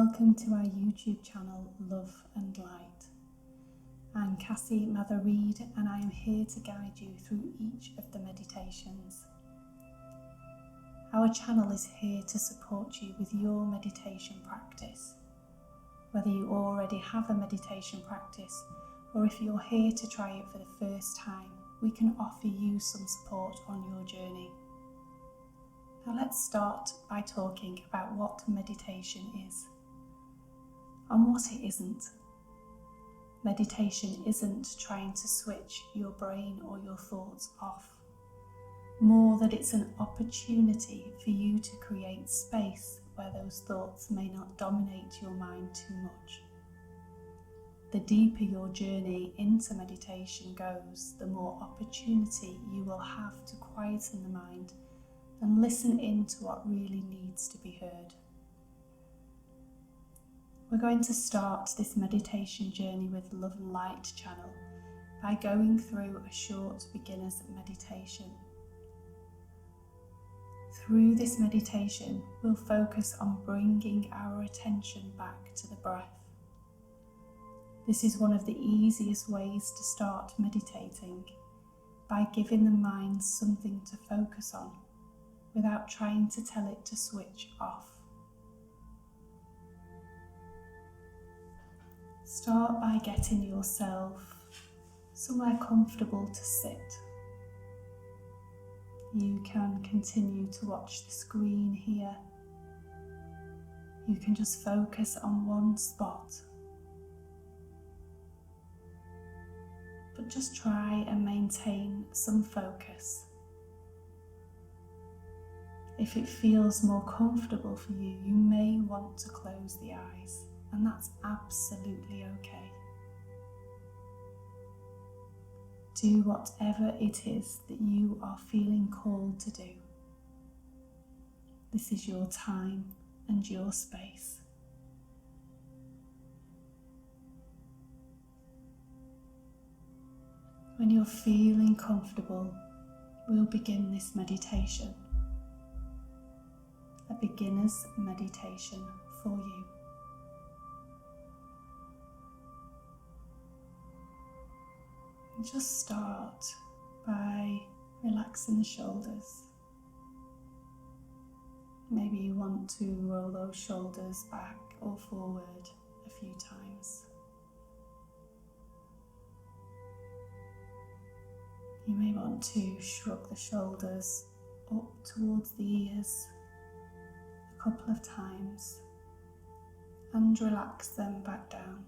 Welcome to our YouTube channel, Love and Light. I'm Cassie Mather-Reed and I am here to guide you through each of the meditations. Our channel is here to support you with your meditation practice. Whether you already have a meditation practice or if you're here to try it for the first time, we can offer you some support on your journey. Now let's start by talking about what meditation is and what it isn't. Meditation isn't trying to switch your brain or your thoughts off, more that it's an opportunity for you to create space where those thoughts may not dominate your mind too much. The deeper your journey into meditation goes, the more opportunity you will have to quieten the mind and listen into what really needs to be heard. We're going to start this meditation journey with Love and Light channel by going through a short beginner's meditation. Through this meditation, we'll focus on bringing our attention back to the breath. This is one of the easiest ways to start meditating, by giving the mind something to focus on without trying to tell it to switch off. Start by getting yourself somewhere comfortable to sit. You can continue to watch the screen here. You can just focus on one spot. But just try and maintain some focus. If it feels more comfortable for you, you may want to close the eyes, and that's absolutely okay. Do whatever it is that you are feeling called to do. This is your time and your space. When you're feeling comfortable, we'll begin this meditation. A beginner's meditation for you. And just start by relaxing the shoulders. Maybe you want to roll those shoulders back or forward a few times. You may want to shrug the shoulders up towards the ears a couple of times and relax them back down.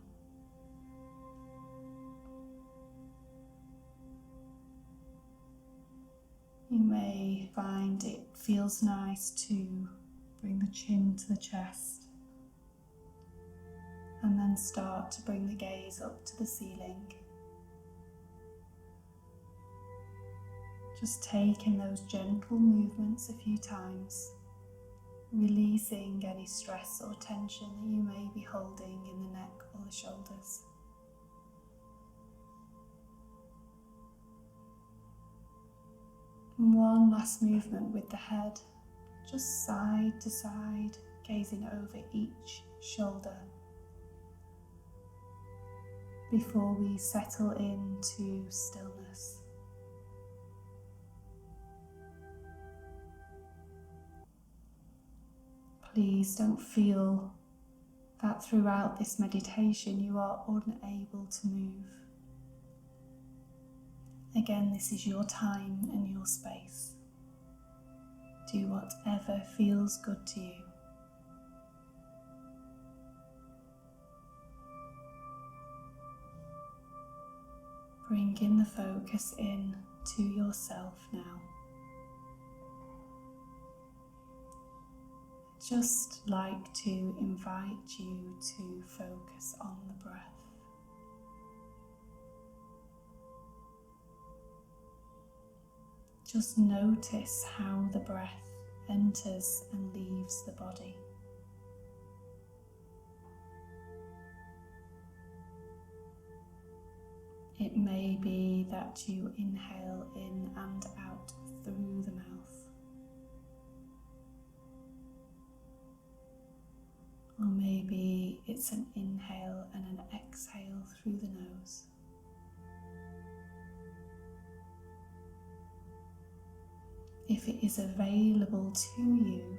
You may find it feels nice to bring the chin to the chest and then start to bring the gaze up to the ceiling. Just taking those gentle movements a few times, releasing any stress or tension that you may be holding in the neck or the shoulders. And one last movement with the head, just side to side, gazing over each shoulder before we settle into stillness. Please don't feel that throughout this meditation you are unable to move. Again, this is your time and your space. Do whatever feels good to you. Bringing the focus in to yourself now. Just like to invite you to focus on the breath. Just notice how the breath enters and leaves the body. It may be that you inhale in and out through the mouth. Or maybe it's an inhale and an exhale through the nose. If it is available to you,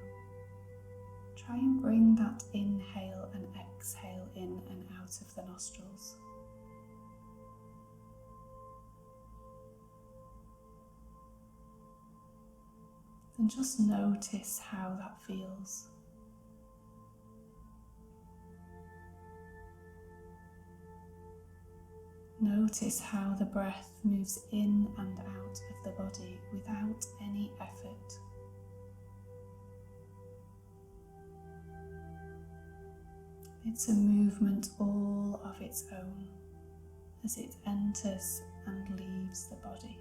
try and bring that inhale and exhale in and out of the nostrils. And just notice how that feels. Notice how the breath moves in and out of the body without any effort. It's a movement all of its own as it enters and leaves the body.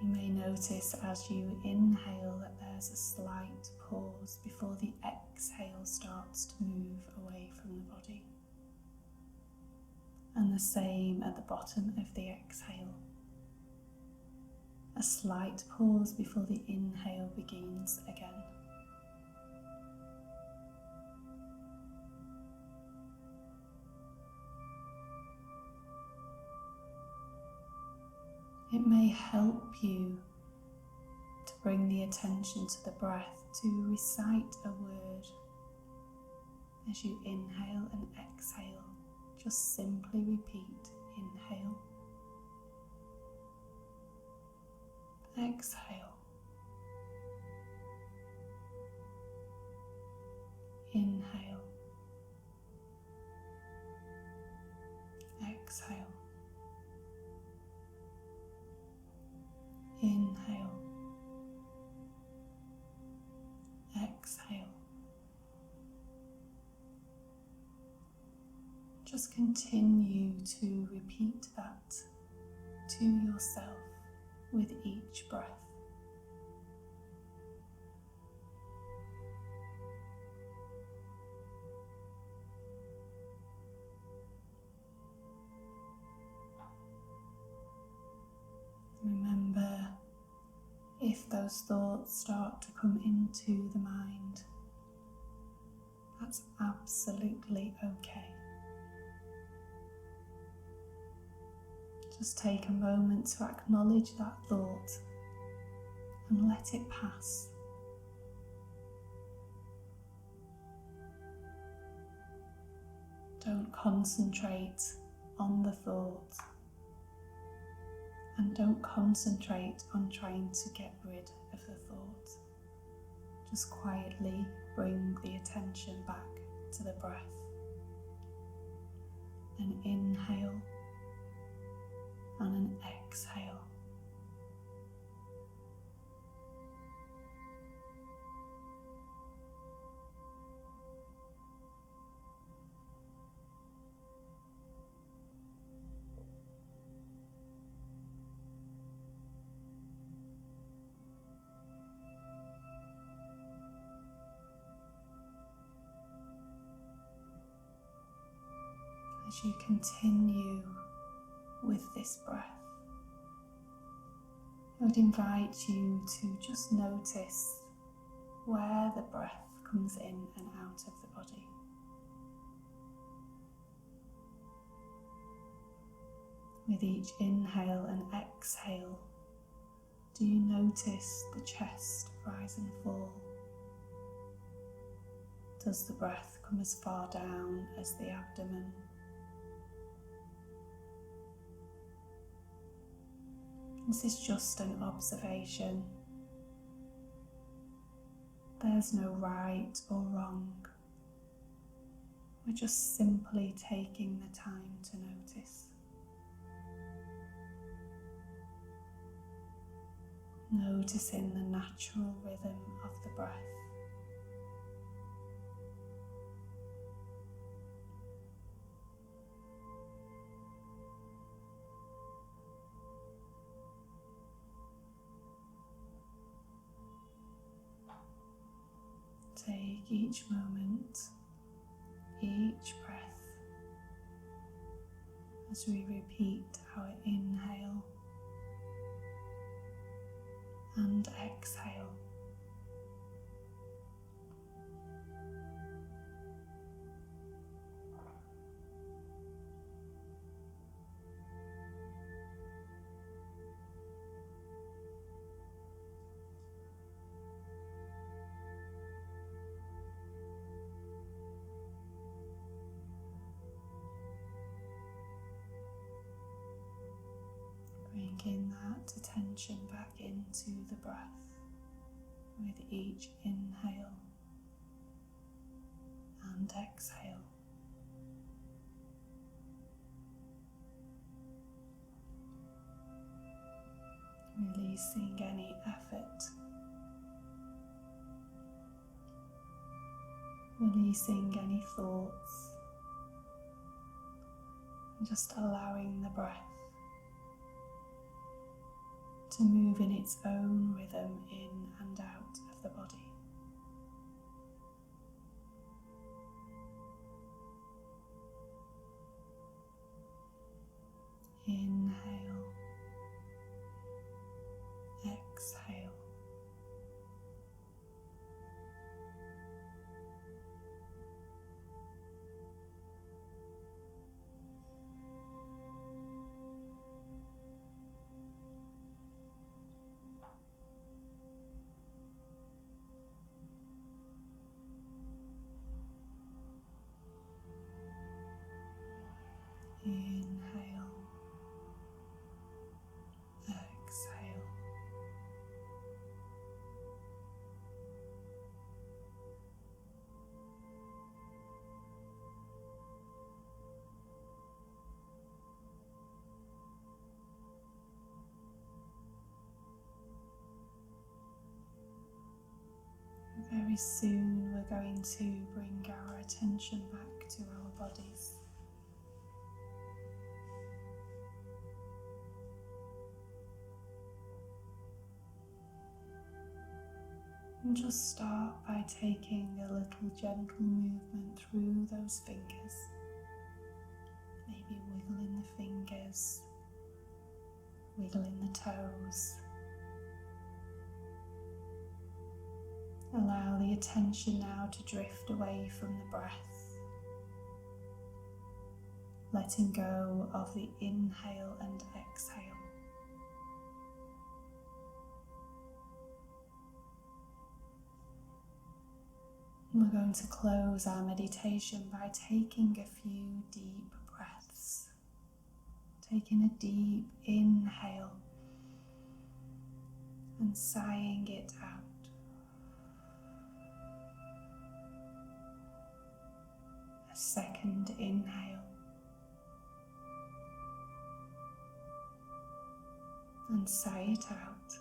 You may notice as you inhale that there's a slight pause before the exhale starts to move away from the body. And the same at the bottom of the exhale. A slight pause before the inhale begins again. It may help you to bring the attention to the breath, to recite a word as you inhale and exhale. Just simply repeat, inhale, exhale, inhale, exhale, inhale, exhale. Just continue to repeat that to yourself with each breath. Remember, if those thoughts start to come into the mind, that's absolutely okay. Just take a moment to acknowledge that thought and let it pass. Don't concentrate on the thought, and don't concentrate on trying to get rid of the thought. Just quietly bring the attention back to the breath. An inhale and an exhale. As you continue with this breath, I would invite you to just notice where the breath comes in and out of the body. With each inhale and exhale, do you notice the chest rise and fall? Does the breath come as far down as the abdomen? This is just an observation. There's no right or wrong. We're just simply taking the time to notice. Noticing the natural rhythm of the breath. Take each moment, each breath, as we repeat our inhale and exhale. Bringing that attention back into the breath with each inhale and exhale. Releasing any effort, releasing any thoughts, and just allowing the breath to move in its own rhythm in and out of the body. Inhale, exhale. Inhale, exhale. Very soon we're going to bring our attention back to our bodies. And just start by taking a little gentle movement through those fingers. Maybe wiggling the fingers, wiggling the toes. Allow the attention now to drift away from the breath, letting go of the inhale and exhale. We're going to close our meditation by taking a few deep breaths. Taking a deep inhale and sighing it out. A second inhale and sigh it out.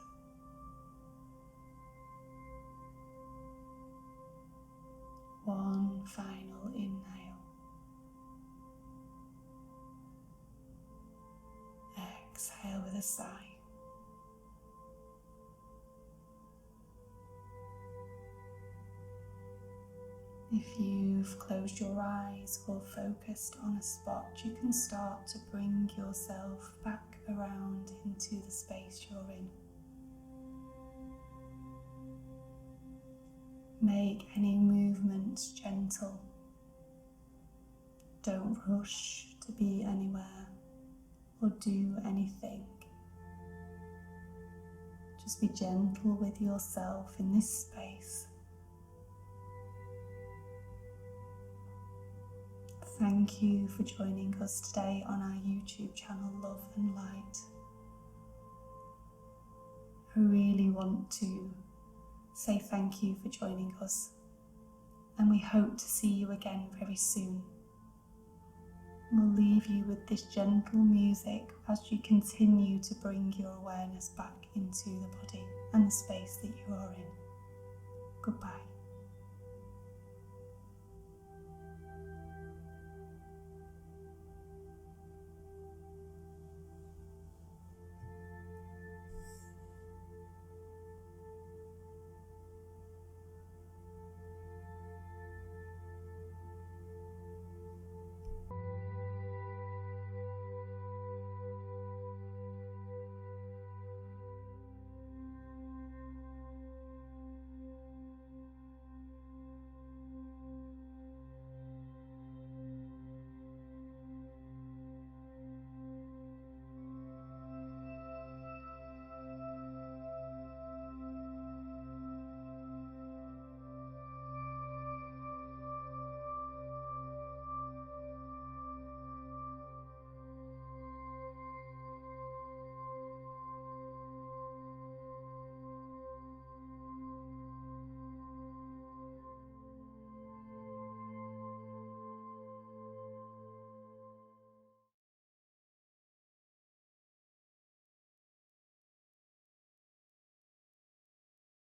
One final inhale. Exhale with a sigh. If you've closed your eyes or focused on a spot, you can start to bring yourself back around into the space you're in. Make any movements gentle. Don't rush to be anywhere or do anything. Just be gentle with yourself in this space. Thank you for joining us today on our YouTube channel, Love and Light. I really want to say thank you for joining us, and we hope to see you again very soon. We'll leave you with this gentle music as you continue to bring your awareness back into the body and the space that you are in. Goodbye.